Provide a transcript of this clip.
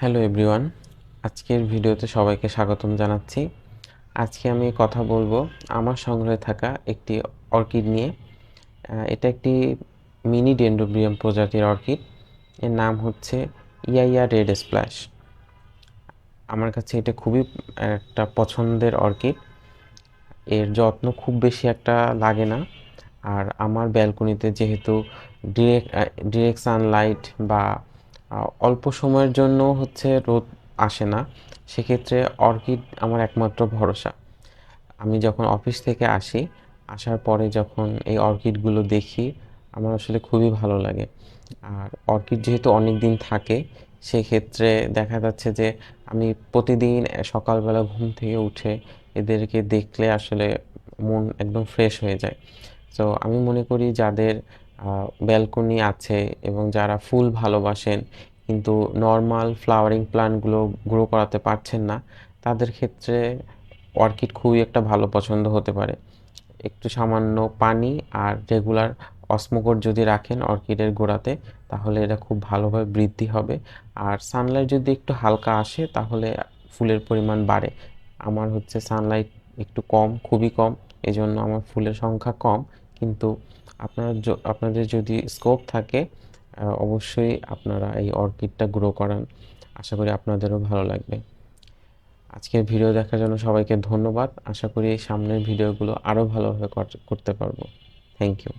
Hello everyone, আজকের ভিডিওতে সবাইকে স্বাগতম জানাচ্ছি। আজকে আমি কথা বলবো আমার সংগ্রহে থাকা একটি অর্কিড নিয়ে। এটা একটি মিনি ডেনড্রোবিয়াম প্রজাতির অর্কিড। এর নাম হচ্ছে ইয়াইয়া রেড স্প্ল্যাশ। আমার কাছে এটা খুবই একটা পছন্দের অর্কিড। এর যত্ন খুব বেশি একটা লাগে না। আর আমার ব্যালকনিতে যেহেতু ডিরেক্ট সানলাইট বা অল্প সময়ের জন্য রোদ আসে না, সেক্ষেত্রে অর্কিড আমার একমাত্র ভরসা। আমি যখন অফিস থেকে আসি, আসার পরে যখন এই অর্কিডগুলো দেখি, আমার আসলে খুবই ভালো লাগে। আর অর্কিড যেহেতু অনেক দিন থাকে, সেক্ষেত্রে দেখা যাচ্ছে যে আমি প্রতিদিন সকালবেলা ঘুম থেকে উঠে এদেরকে দেখলে আসলে মন একদম ফ্রেশ হয়ে যায়। সো আমি মনে করি যাদের ব্যালকনি আছে এবং যারা ফুল ভালোবাসেন কিন্তু নর্মাল ফ্লাওয়ারিং প্ল্যান্টগুলো গ্রো করাতে পারছেন না, তাদের ক্ষেত্রে অর্কিড খুবই একটা ভালো পছন্দ হতে পারে। একটু সামান্য পানি আর রেগুলার অসমোকোট যদি রাখেন অর্কিডের গোড়াতে, তাহলে এটা খুব ভালোভাবে বৃদ্ধি হবে। আর সানলাইট যদি একটু হালকা আসে তাহলে ফুলের পরিমাণ বাড়ে। আমার সানলাইট একটু কম, খুবই কম, এজন্য আমার ফুলের সংখ্যা কম। কিন্তু আপনাদের যদি স্কোপ থাকে, অবশ্যই আপনারা এই অর্কিডটা গ্রো করান। আশা করি আপনাদেরও ভালো লাগবে। আজকের ভিডিও দেখার জন্য সবাইকে ধন্যবাদ। আশা করি সামনের ভিডিওগুলো আরও ভালোভাবে করতে পারবো। Thank you.